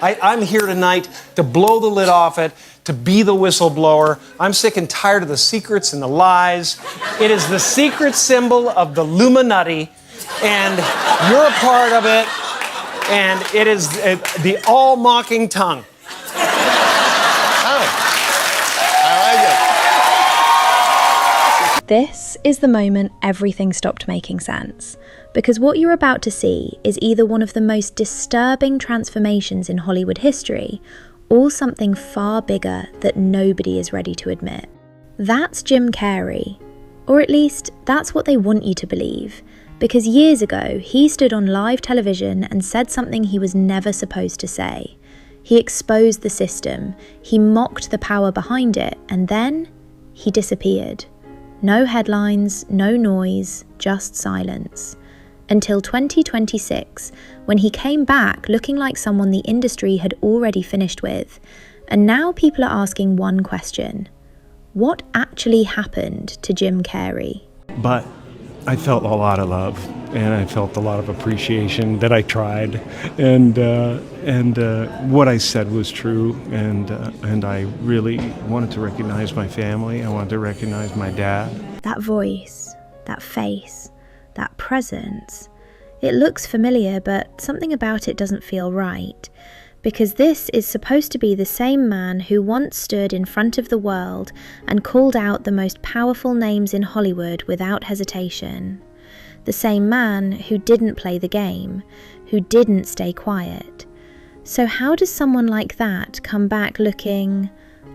I'm here tonight to blow the lid off it, to be the whistleblower. I'm sick and tired of the secrets and the lies. It is the secret symbol of the Illuminati, and you're a part of it, and it is the all-mocking tongue. This is the moment everything stopped making sense, because what you're about to see is either one of the most disturbing transformations in Hollywood history, or something far bigger that nobody is ready to admit. That's Jim Carrey, or at least that's what they want you to believe, because years ago he stood on live television and said something he was never supposed to say. He exposed the system, he mocked the power behind it, and then he disappeared. No headlines, no noise, just silence. Until 2026, when he came back looking like someone the industry had already finished with. And now people are asking one question. What actually happened to Jim Carrey? But I felt a lot of love, and I felt a lot of appreciation that I tried, and what I said was true, and I really wanted to recognize my family. I wanted to recognize my dad. That voice, that face, that presence, it looks familiar, but something about it doesn't feel right. Because this is supposed to be the same man who once stood in front of the world and called out the most powerful names in Hollywood without hesitation. The same man who didn't play the game, who didn't stay quiet. So how does someone like that come back looking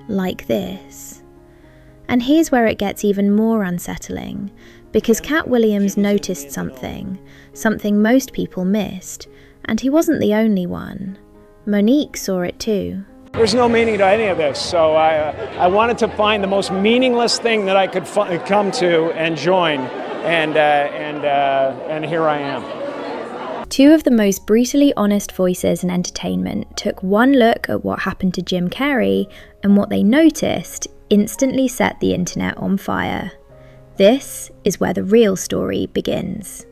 like this? And here's where it gets even more unsettling, because Katt Williams noticed something most people missed, and he wasn't the only one. Monique saw it too. There's no meaning to any of this, so I wanted to find the most meaningless thing that I could come to and join, and here I am. Two of the most brutally honest voices in entertainment took one look at what happened to Jim Carrey, and what they noticed instantly set the internet on fire. This is where the real story begins.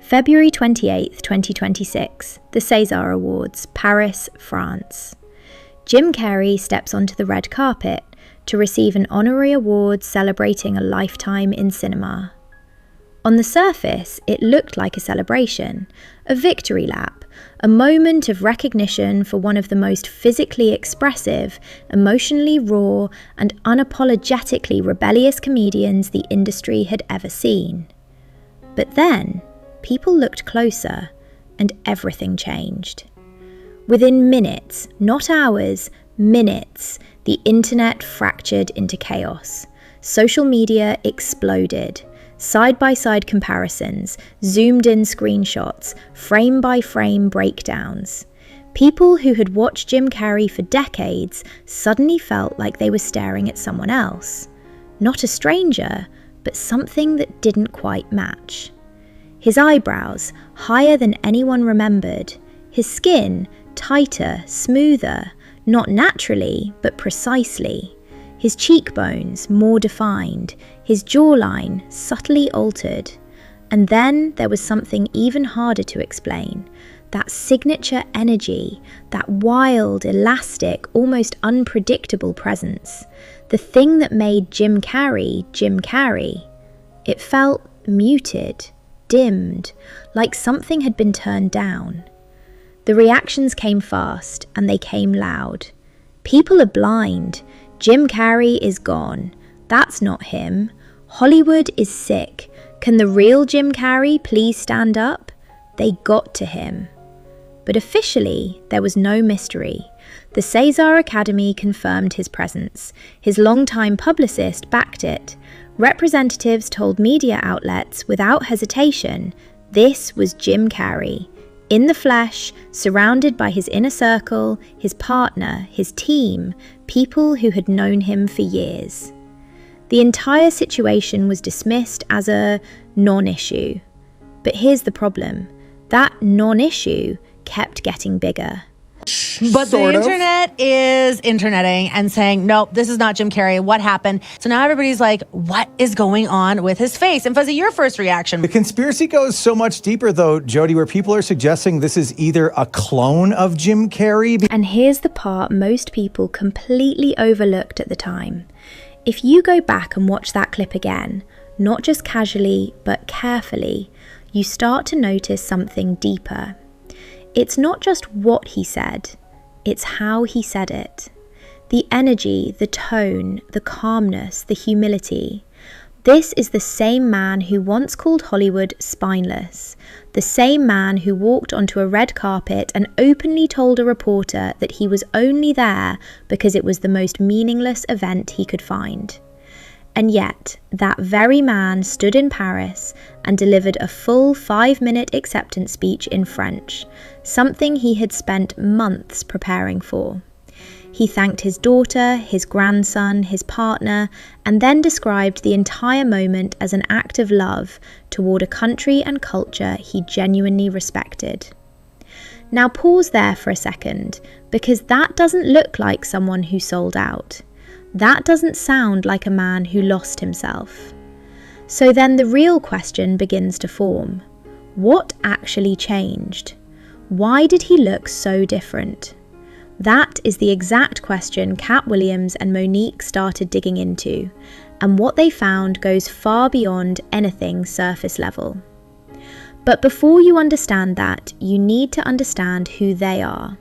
February 28th, 2026, the César Awards, Paris, France. Jim Carrey steps onto the red carpet to receive an honorary award celebrating a lifetime in cinema. On the surface, it looked like a celebration, a victory lap, a moment of recognition for one of the most physically expressive, emotionally raw, and unapologetically rebellious comedians the industry had ever seen. But then, people looked closer, and everything changed. Within minutes, not hours, minutes, the internet fractured into chaos. Social media exploded. Side-by-side comparisons, zoomed-in screenshots, frame-by-frame breakdowns. People who had watched Jim Carrey for decades suddenly felt like they were staring at someone else. Not a stranger, but something that didn't quite match. His eyebrows, higher than anyone remembered. His skin, tighter, smoother, not naturally, but precisely. His cheekbones, more defined. His jawline, subtly altered. And then there was something even harder to explain. That signature energy, that wild, elastic, almost unpredictable presence. The thing that made Jim Carrey, Jim Carrey. It felt muted, dimmed, like something had been turned down. The reactions came fast, and they came loud. People are blind. Jim Carrey is gone. That's not him. Hollywood is sick. Can the real Jim Carrey please stand up? They got to him. But officially, there was no mystery. The César Academy confirmed his presence. His longtime publicist backed it. Representatives told media outlets without hesitation, this was Jim Carrey. In the flesh, surrounded by his inner circle, his partner, his team, people who had known him for years. The entire situation was dismissed as a non-issue. But here's the problem. That non-issue kept getting bigger. But Sort the of. internet is interneting and saying, nope, this is not Jim Carrey. What happened? So now everybody's like, what is going on with his face? And Fuzzy, your first reaction. The conspiracy goes so much deeper, though, Jody, where people are suggesting this is either a clone of Jim Carrey. And here's the part most people completely overlooked at the time. If you go back and watch that clip again, not just casually, but carefully, you start to notice something deeper. It's not just what he said, it's how he said it. The energy, the tone, the calmness, the humility. This is the same man who once called Hollywood spineless. The same man who walked onto a red carpet and openly told a reporter that he was only there because it was the most meaningless event he could find. And yet, that very man stood in Paris and delivered a full 5-minute acceptance speech in French, something he had spent months preparing for. He thanked his daughter, his grandson, his partner, and then described the entire moment as an act of love toward a country and culture he genuinely respected. Now pause there for a second, because that doesn't look like someone who sold out. That doesn't sound like a man who lost himself. So then the real question begins to form. What actually changed? Why did he look so different? That is the exact question Katt Williams and Monique started digging into, and what they found goes far beyond anything surface level. But before you understand that, you need to understand who they are.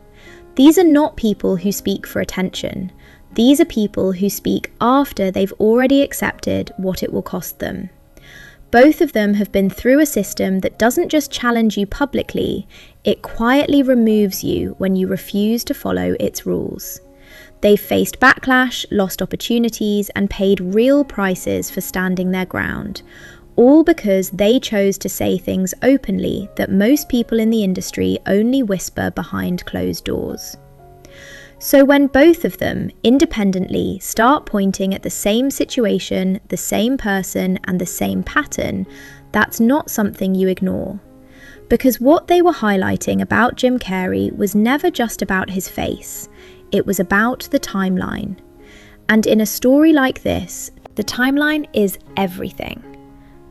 These are not people who speak for attention. These are people who speak after they've already accepted what it will cost them. Both of them have been through a system that doesn't just challenge you publicly, it quietly removes you when you refuse to follow its rules. They've faced backlash, lost opportunities, and paid real prices for standing their ground, all because they chose to say things openly that most people in the industry only whisper behind closed doors. So when both of them, independently, start pointing at the same situation, the same person, and the same pattern, that's not something you ignore. Because what they were highlighting about Jim Carrey was never just about his face, it was about the timeline. And in a story like this, the timeline is everything.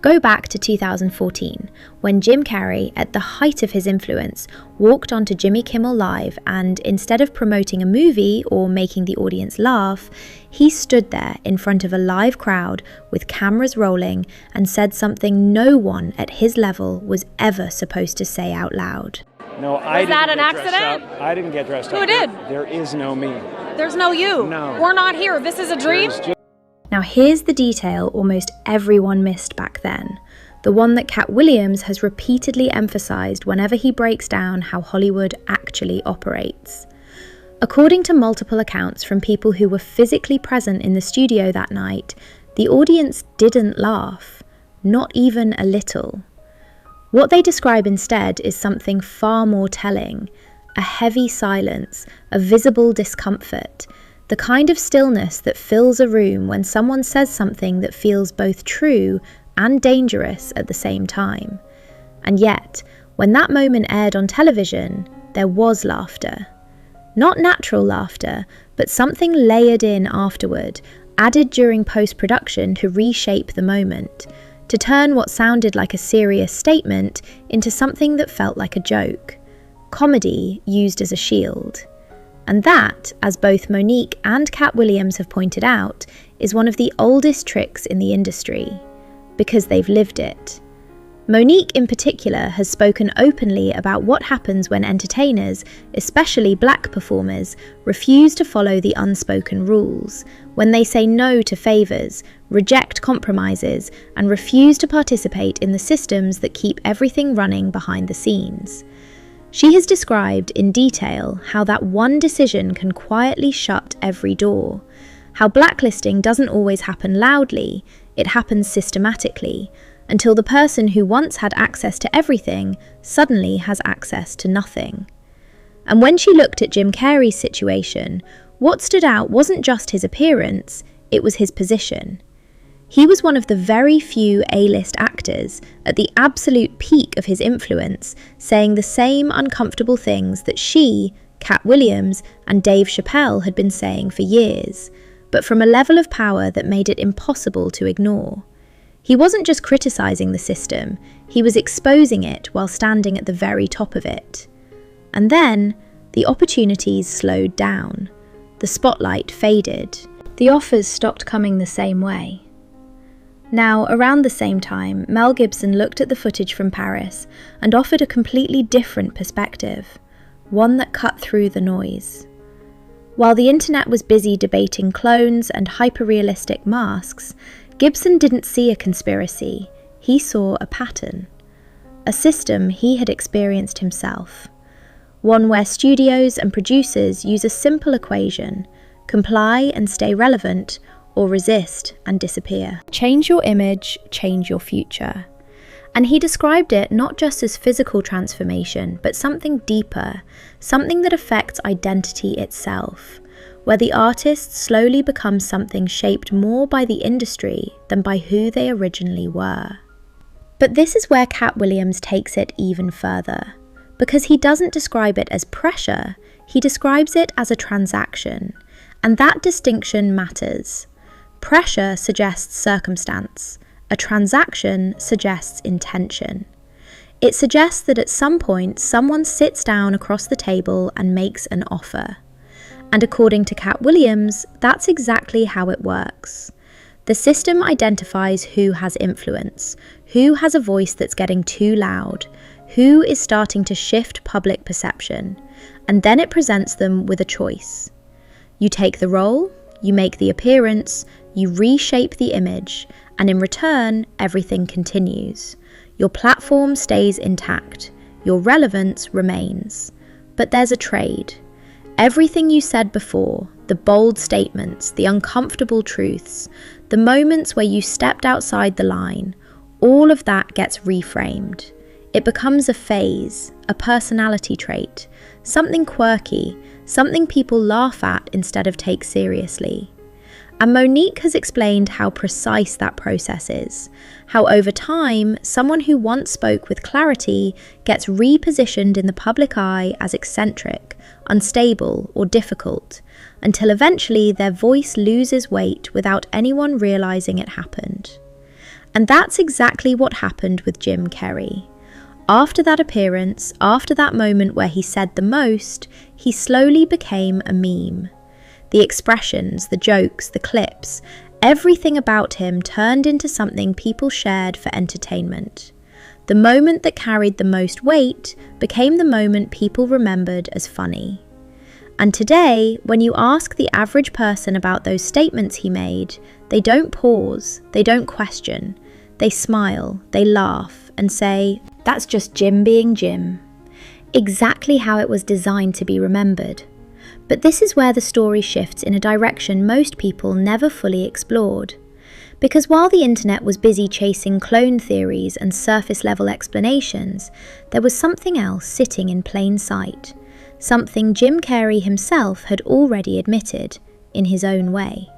Go back to 2014, when Jim Carrey, at the height of his influence, walked onto Jimmy Kimmel Live and, instead of promoting a movie or making the audience laugh, he stood there in front of a live crowd with cameras rolling and said something no one at his level was ever supposed to say out loud. No, I Was that didn't an get dressed accident? up. I didn't get dressed up. Who did? There is no me. There's no you. No. We're not here. This is a dream. Now here's the detail almost everyone missed back then, the one that Katt Williams has repeatedly emphasised whenever he breaks down how Hollywood actually operates. According to multiple accounts from people who were physically present in the studio that night, the audience didn't laugh, not even a little. What they describe instead is something far more telling, a heavy silence, a visible discomfort, the kind of stillness that fills a room when someone says something that feels both true and dangerous at the same time. And yet, when that moment aired on television, there was laughter. Not natural laughter, but something layered in afterward, added during post-production to reshape the moment, to turn what sounded like a serious statement into something that felt like a joke. Comedy used as a shield. And that, as both Monique and Katt Williams have pointed out, is one of the oldest tricks in the industry, because they've lived it. Monique in particular has spoken openly about what happens when entertainers, especially black performers, refuse to follow the unspoken rules, when they say no to favours, reject compromises, and refuse to participate in the systems that keep everything running behind the scenes. She has described in detail how that one decision can quietly shut every door, how blacklisting doesn't always happen loudly, it happens systematically, until the person who once had access to everything suddenly has access to nothing. And when she looked at Jim Carrey's situation, what stood out wasn't just his appearance, it was his position. He was one of the very few A-list actors, at the absolute peak of his influence, saying the same uncomfortable things that she, Katt Williams and Dave Chappelle had been saying for years, but from a level of power that made it impossible to ignore. He wasn't just criticising the system, he was exposing it while standing at the very top of it. And then, the opportunities slowed down. The spotlight faded. The offers stopped coming the same way. Now, around the same time, Mel Gibson looked at the footage from Paris and offered a completely different perspective, one that cut through the noise. While the internet was busy debating clones and hyper-realistic masks, Gibson didn't see a conspiracy, he saw a pattern. A system he had experienced himself. One where studios and producers use a simple equation: comply and stay relevant, or resist and disappear. Change your image, change your future. And he described it not just as physical transformation, but something deeper, something that affects identity itself, where the artists slowly become something shaped more by the industry than by who they originally were. But this is where Katt Williams takes it even further, because he doesn't describe it as pressure, he describes it as a transaction, and that distinction matters. Pressure suggests circumstance. A transaction suggests intention. It suggests that at some point someone sits down across the table and makes an offer. And according to Katt Williams, that's exactly how it works. The system identifies who has influence, who has a voice that's getting too loud, who is starting to shift public perception, and then it presents them with a choice. You take the role, you make the appearance, you reshape the image, and in return, everything continues. Your platform stays intact, your relevance remains. But there's a trade. Everything you said before, the bold statements, the uncomfortable truths, the moments where you stepped outside the line, all of that gets reframed. It becomes a phase, a personality trait, something quirky, something people laugh at instead of take seriously. And Monique has explained how precise that process is, how over time, someone who once spoke with clarity gets repositioned in the public eye as eccentric, unstable, or difficult, until eventually their voice loses weight without anyone realizing it happened. And that's exactly what happened with Jim Carrey. After that appearance, after that moment where he said the most, he slowly became a meme. The expressions, the jokes, the clips, everything about him turned into something people shared for entertainment. The moment that carried the most weight became the moment people remembered as funny. And today, when you ask the average person about those statements he made, they don't pause, they don't question, they smile, they laugh, and say, "That's just Jim being Jim." Exactly how it was designed to be remembered. But this is where the story shifts in a direction most people never fully explored. Because while the internet was busy chasing clone theories and surface-level explanations, there was something else sitting in plain sight, something Jim Carrey himself had already admitted, in his own way.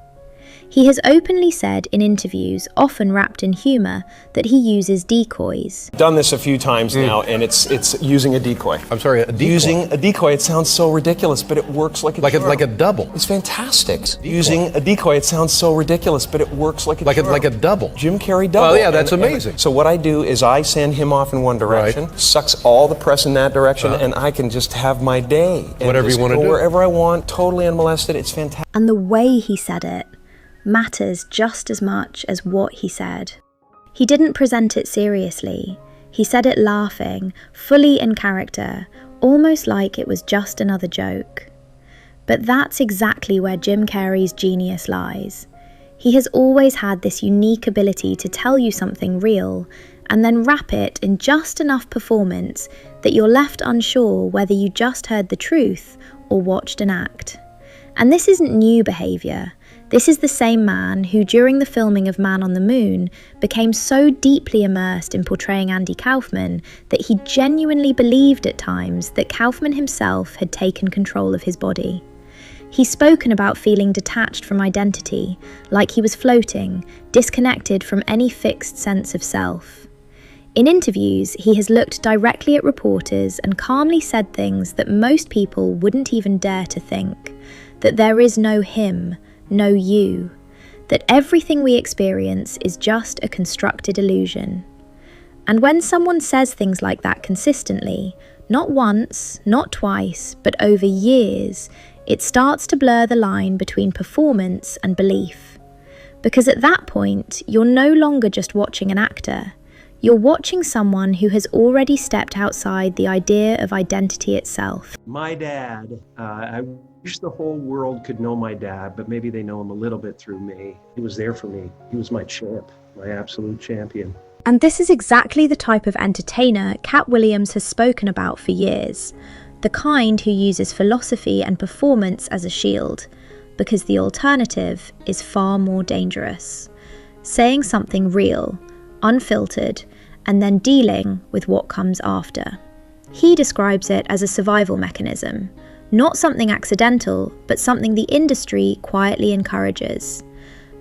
He has openly said in interviews, often wrapped in humour, that he uses decoys. Done this a few times now, and it's using a decoy. I'm sorry, a decoy? Using a decoy, it sounds so ridiculous, but it works like a charm. Like a double? It's fantastic. Using a decoy, it sounds so ridiculous, but it works like a charm. Like a double? Jim Carrey double. Oh yeah, that's amazing. So what I do is I send him off in one direction, sucks all the press in that direction, and I can just have my day. Whatever you want to do. Wherever I want, totally unmolested, it's fantastic. And the way he said it matters just as much as what he said. He didn't present it seriously. He said it laughing, fully in character, almost like it was just another joke. But that's exactly where Jim Carrey's genius lies. He has always had this unique ability to tell you something real and then wrap it in just enough performance that you're left unsure whether you just heard the truth or watched an act. And this isn't new behaviour. This is the same man who, during the filming of Man on the Moon, became so deeply immersed in portraying Andy Kaufman that he genuinely believed at times that Kaufman himself had taken control of his body. He's spoken about feeling detached from identity, like he was floating, disconnected from any fixed sense of self. In interviews, he has looked directly at reporters and calmly said things that most people wouldn't even dare to think. That there is no him, no you. That everything we experience is just a constructed illusion. And when someone says things like that consistently, not once, not twice, but over years, it starts to blur the line between performance and belief. Because at that point, you're no longer just watching an actor. You're watching someone who has already stepped outside the idea of identity itself. My dad, I wish the whole world could know my dad, but maybe they know him a little bit through me. He was there for me. He was my champ, my absolute champion. And this is exactly the type of entertainer Katt Williams has spoken about for years. The kind who uses philosophy and performance as a shield, because the alternative is far more dangerous. Saying something real, unfiltered, and then dealing with what comes after. He describes it as a survival mechanism, not something accidental, but something the industry quietly encourages.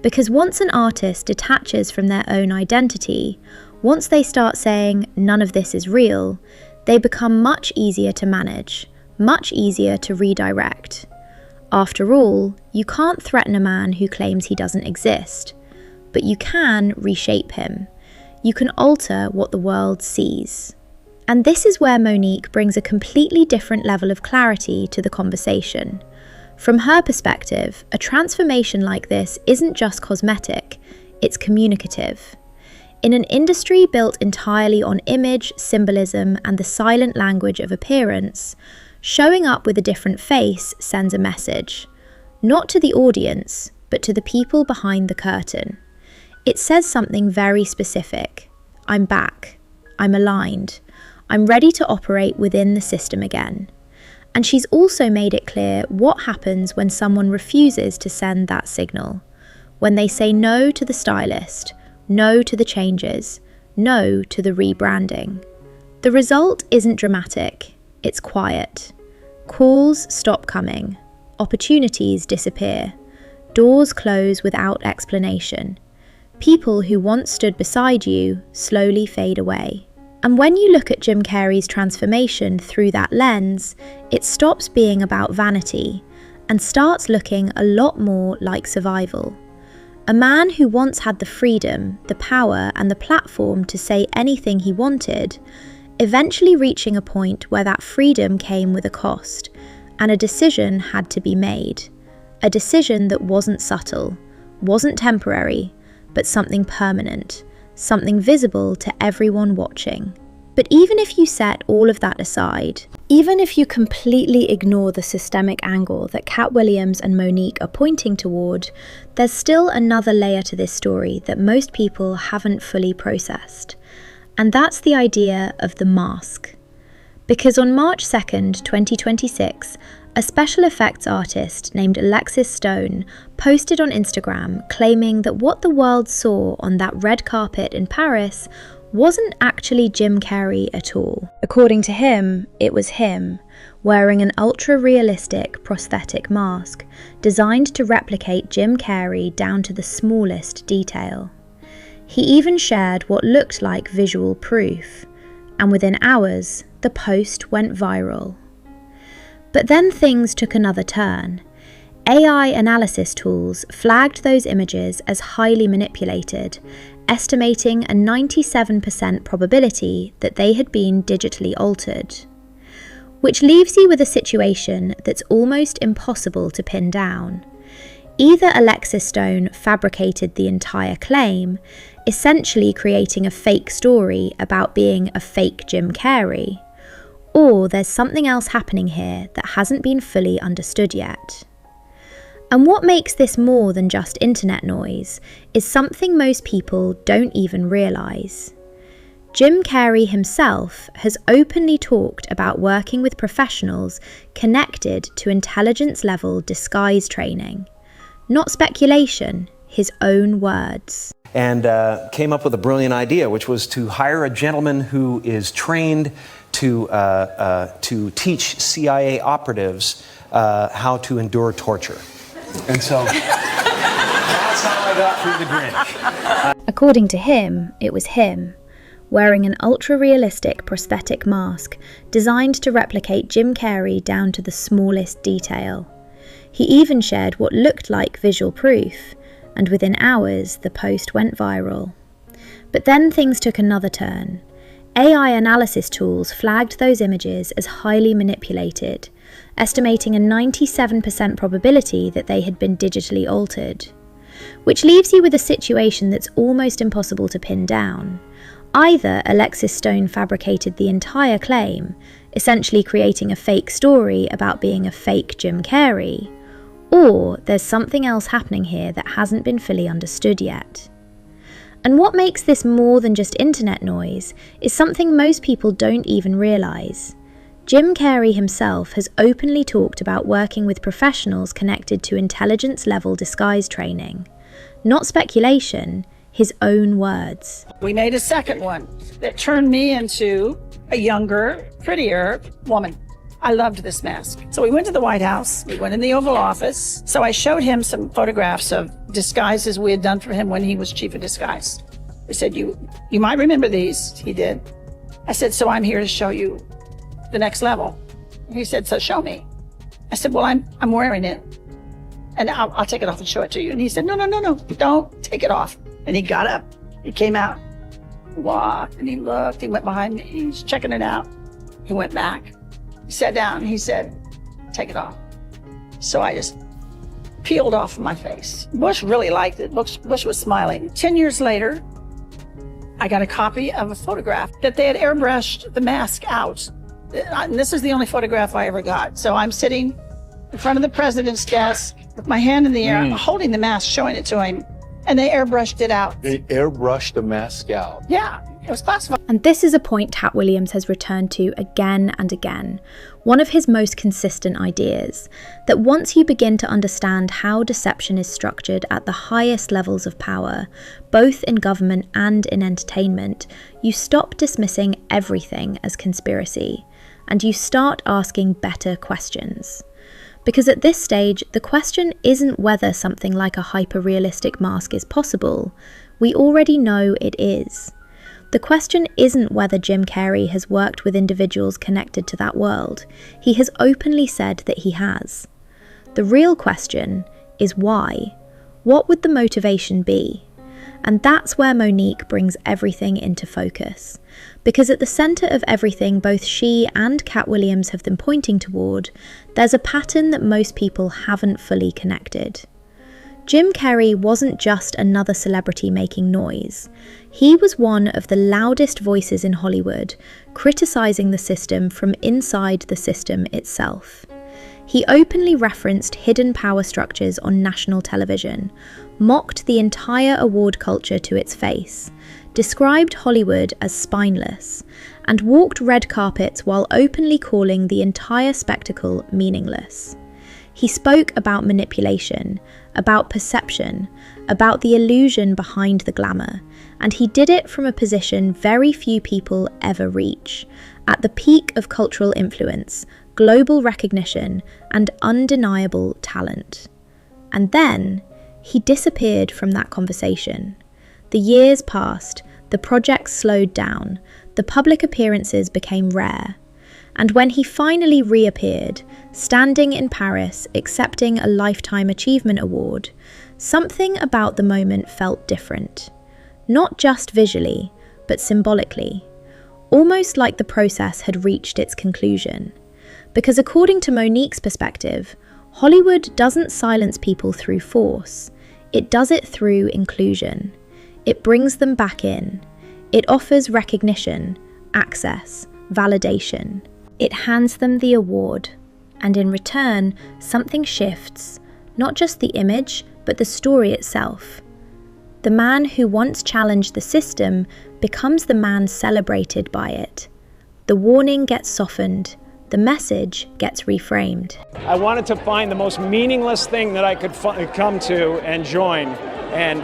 Because once an artist detaches from their own identity, once they start saying, none of this is real, they become much easier to manage, much easier to redirect. After all, you can't threaten a man who claims he doesn't exist, but you can reshape him. You can alter what the world sees. And this is where Monique brings a completely different level of clarity to the conversation. From her perspective, a transformation like this isn't just cosmetic, it's communicative. In an industry built entirely on image, symbolism, and the silent language of appearance, showing up with a different face sends a message. Not to the audience, but to the people behind the curtain. It says something very specific. I'm back. I'm aligned. I'm ready to operate within the system again. And she's also made it clear what happens when someone refuses to send that signal. When they say no to the stylist, no to the changes, no to the rebranding. The result isn't dramatic, it's quiet. Calls stop coming. Opportunities disappear. Doors close without explanation. People who once stood beside you slowly fade away. And when you look at Jim Carrey's transformation through that lens, it stops being about vanity and starts looking a lot more like survival. A man who once had the freedom, the power, and the platform to say anything he wanted, eventually reaching a point where that freedom came with a cost, and a decision had to be made. A decision that wasn't subtle, wasn't temporary, but something permanent, something visible to everyone watching. But even if you set all of that aside, even if you completely ignore the systemic angle that Katt Williams and Monique are pointing toward, there's still another layer to this story that most people haven't fully processed. And that's the idea of the mask. Because on March 2nd, 2026, a special effects artist named Alexis Stone posted on Instagram claiming that what the world saw on that red carpet in Paris wasn't actually Jim Carrey at all. According to him, it was him, wearing an ultra-realistic prosthetic mask designed to replicate Jim Carrey down to the smallest detail. He even shared what looked like visual proof, and within hours, the post went viral. But then things took another turn. AI analysis tools flagged those images as highly manipulated, estimating a 97% probability that they had been digitally altered. Which leaves you with a situation that's almost impossible to pin down. Either Alexis Stone fabricated the entire claim, essentially creating a fake story about being a fake Jim Carrey, or there's something else happening here that hasn't been fully understood yet. And what makes this more than just internet noise is something most people don't even realise. Jim Carrey himself has openly talked about working with professionals connected to intelligence-level disguise training. Not speculation, his own words. And came up with a brilliant idea, which was to hire a gentleman who is trained to teach CIA operatives how to endure torture. And so that's how I got through the Grinch. According to him, it was him, wearing an ultra-realistic prosthetic mask designed to replicate Jim Carrey down to the smallest detail. He even shared what looked like visual proof, and within hours the post went viral. But then things took another turn. AI analysis tools flagged those images as highly manipulated, estimating a 97% probability that they had been digitally altered. Which leaves you with a situation that's almost impossible to pin down. Either Alexis Stone fabricated the entire claim, essentially creating a fake story about being a fake Jim Carrey, or there's something else happening here that hasn't been fully understood yet. And what makes this more than just internet noise is something most people don't even realise. Jim Carrey himself has openly talked about working with professionals connected to intelligence-level disguise training. Not speculation, his own words. We made a second one that turned me into a younger, prettier woman. I loved this mask. So we went to the White House, we went in the Oval Office. So I showed him some photographs of disguises we had done for him when he was chief of disguise. I said, you might remember these. He did. I said, so I'm here to show you the next level. He said, so show me. I said, well, I'm wearing it and I'll take it off and show it to you. And he said, no, don't take it off. And he got up, he came out, walked, and he looked, he went behind me, he's checking it out. He went back, he sat down, and he said, take it off. So I just peeled off my face. Bush really liked it. Bush was smiling. 10 years later, I got a copy of a photograph that they had airbrushed the mask out. And this is the only photograph I ever got. So I'm sitting in front of the president's desk with my hand in the air, holding the mask, showing it to him. And they airbrushed it out. They airbrushed the mask out. Yeah, it was classified. And this is a point Katt Williams has returned to again and again, one of his most consistent ideas, that once you begin to understand how deception is structured at the highest levels of power, both in government and in entertainment, you stop dismissing everything as conspiracy, and you start asking better questions. Because at this stage, the question isn't whether something like a hyper-realistic mask is possible. We already know it is. The question isn't whether Jim Carrey has worked with individuals connected to that world. He has openly said that he has. The real question is why? What would the motivation be? And that's where Monique brings everything into focus. Because at the centre of everything both she and Katt Williams have been pointing toward, there's a pattern that most people haven't fully connected. Jim Carrey wasn't just another celebrity making noise. He was one of the loudest voices in Hollywood, criticising the system from inside the system itself. He openly referenced hidden power structures on national television, mocked the entire award culture to its face, described Hollywood as spineless, and walked red carpets while openly calling the entire spectacle meaningless. He spoke about manipulation, about perception, about the illusion behind the glamour, and he did it from a position very few people ever reach, at the peak of cultural influence, global recognition, and undeniable talent. And then, he disappeared from that conversation. The years passed, the projects slowed down, the public appearances became rare, and when he finally reappeared, standing in Paris accepting a Lifetime Achievement Award, something about the moment felt different. Not just visually, but symbolically. Almost like the process had reached its conclusion. Because according to Monique's perspective, Hollywood doesn't silence people through force. It does it through inclusion. It brings them back in. It offers recognition, access, validation. It hands them the award. And in return, something shifts, not just the image, but the story itself. The man who once challenged the system becomes the man celebrated by it. The warning gets softened. The message gets reframed. I wanted to find the most meaningless thing that I could come to and join, and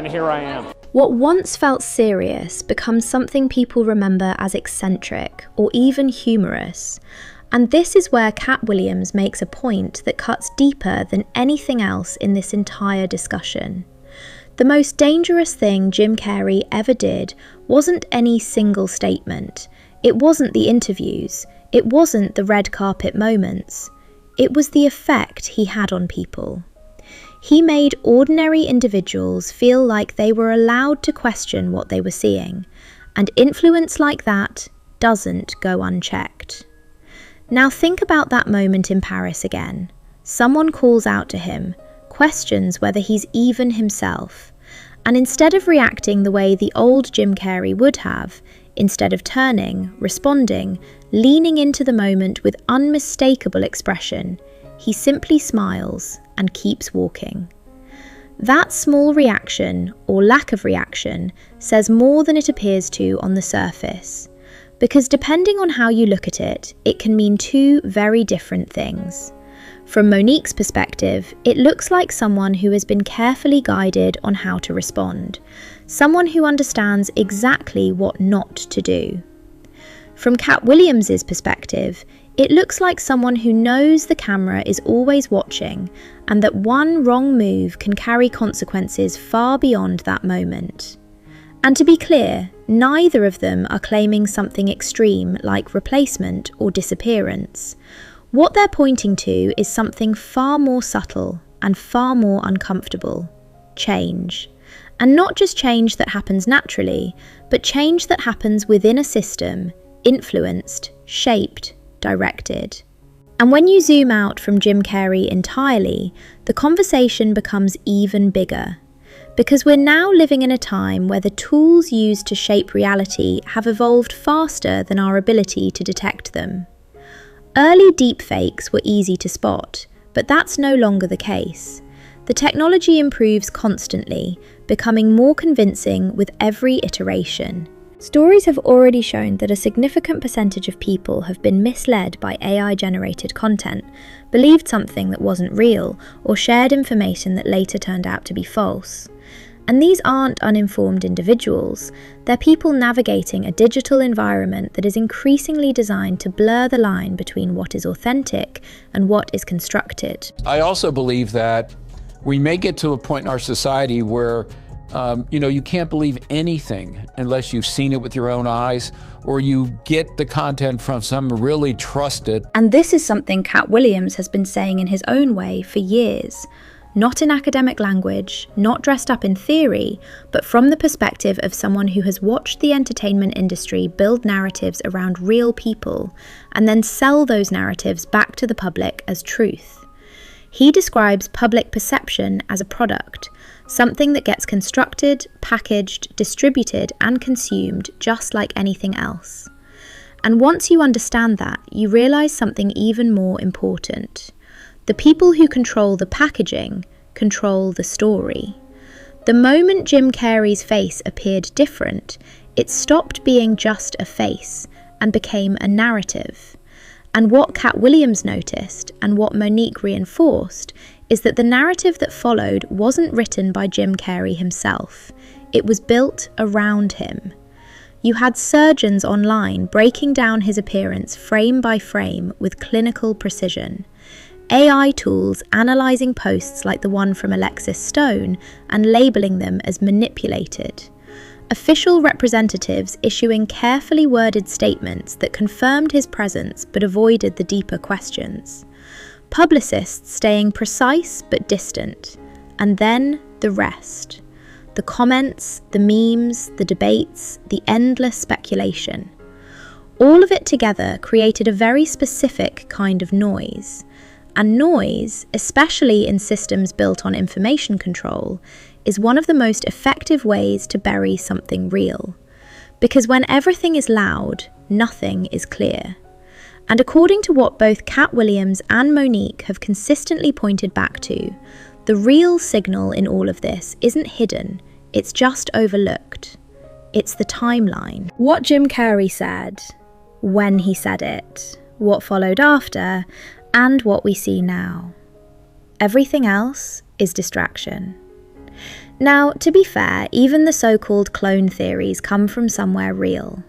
here I am. What once felt serious becomes something people remember as eccentric or even humorous. And this is where Katt Williams makes a point that cuts deeper than anything else in this entire discussion. The most dangerous thing Jim Carrey ever did wasn't any single statement. It wasn't the interviews. It wasn't the red carpet moments. It was the effect he had on people. He made ordinary individuals feel like they were allowed to question what they were seeing, and influence like that doesn't go unchecked. Now think about that moment in Paris again. Someone calls out to him, questions whether he's even himself, and instead of reacting the way the old Jim Carrey would have, instead of turning, responding, leaning into the moment with unmistakable expression, he simply smiles and keeps walking. That small reaction, or lack of reaction, says more than it appears to on the surface, because depending on how you look at it, it can mean two very different things. From Monique's perspective, it looks like someone who has been carefully guided on how to respond, someone who understands exactly what not to do. From Katt Williams's perspective, it looks like someone who knows the camera is always watching and that one wrong move can carry consequences far beyond that moment. And to be clear, neither of them are claiming something extreme like replacement or disappearance. What they're pointing to is something far more subtle and far more uncomfortable: change. And not just change that happens naturally, but change that happens within a system, influenced, shaped, directed. And when you zoom out from Jim Carrey entirely, the conversation becomes even bigger. Because we're now living in a time where the tools used to shape reality have evolved faster than our ability to detect them. Early deepfakes were easy to spot, but that's no longer the case. The technology improves constantly, becoming more convincing with every iteration. Stories have already shown that a significant percentage of people have been misled by AI-generated content, believed something that wasn't real, or shared information that later turned out to be false. And these aren't uninformed individuals, they're people navigating a digital environment that is increasingly designed to blur the line between what is authentic and what is constructed. I also believe that we may get to a point in our society where you can't believe anything unless you've seen it with your own eyes or you get the content from some really trusted. And this is something Katt Williams has been saying in his own way for years. Not in academic language, not dressed up in theory, but from the perspective of someone who has watched the entertainment industry build narratives around real people and then sell those narratives back to the public as truth. He describes public perception as a product, something that gets constructed, packaged, distributed, and consumed just like anything else. And once you understand that, you realize something even more important. The people who control the packaging control the story. The moment Jim Carrey's face appeared different, it stopped being just a face and became a narrative. And what Katt Williams noticed, and what Monique reinforced, is that the narrative that followed wasn't written by Jim Carrey himself. It was built around him. You had surgeons online breaking down his appearance frame by frame with clinical precision. AI tools analysing posts like the one from Alexis Stone and labelling them as manipulated. Official representatives issuing carefully worded statements that confirmed his presence but avoided the deeper questions. Publicists staying precise but distant. And then the rest. The comments, the memes, the debates, the endless speculation. All of it together created a very specific kind of noise. And noise, especially in systems built on information control, is one of the most effective ways to bury something real. Because when everything is loud, nothing is clear. And according to what both Katt Williams and Monique have consistently pointed back to, the real signal in all of this isn't hidden, it's just overlooked. It's the timeline. What Jim Carrey said, when he said it, what followed after, and what we see now. Everything else is distraction. Now, to be fair, even the so-called clone theories come from somewhere real.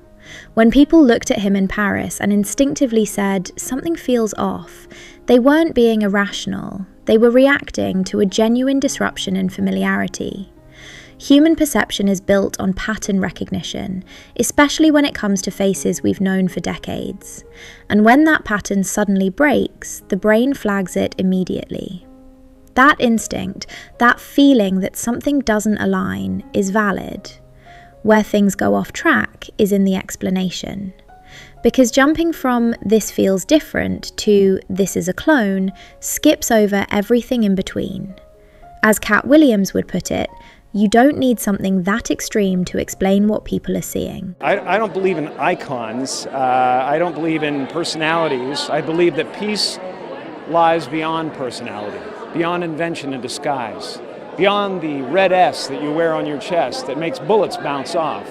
When people looked at him in Paris and instinctively said, something feels off, they weren't being irrational, they were reacting to a genuine disruption in familiarity. Human perception is built on pattern recognition, especially when it comes to faces we've known for decades. And when that pattern suddenly breaks, the brain flags it immediately. That instinct, that feeling that something doesn't align, is valid. Where things go off track is in the explanation. Because jumping from "this feels different" to "this is a clone" skips over everything in between. As Katt Williams would put it, you don't need something that extreme to explain what people are seeing. I don't believe in icons. I don't believe in personalities. I believe that peace lies beyond personality, beyond invention and disguise, beyond the red S that you wear on your chest that makes bullets bounce off.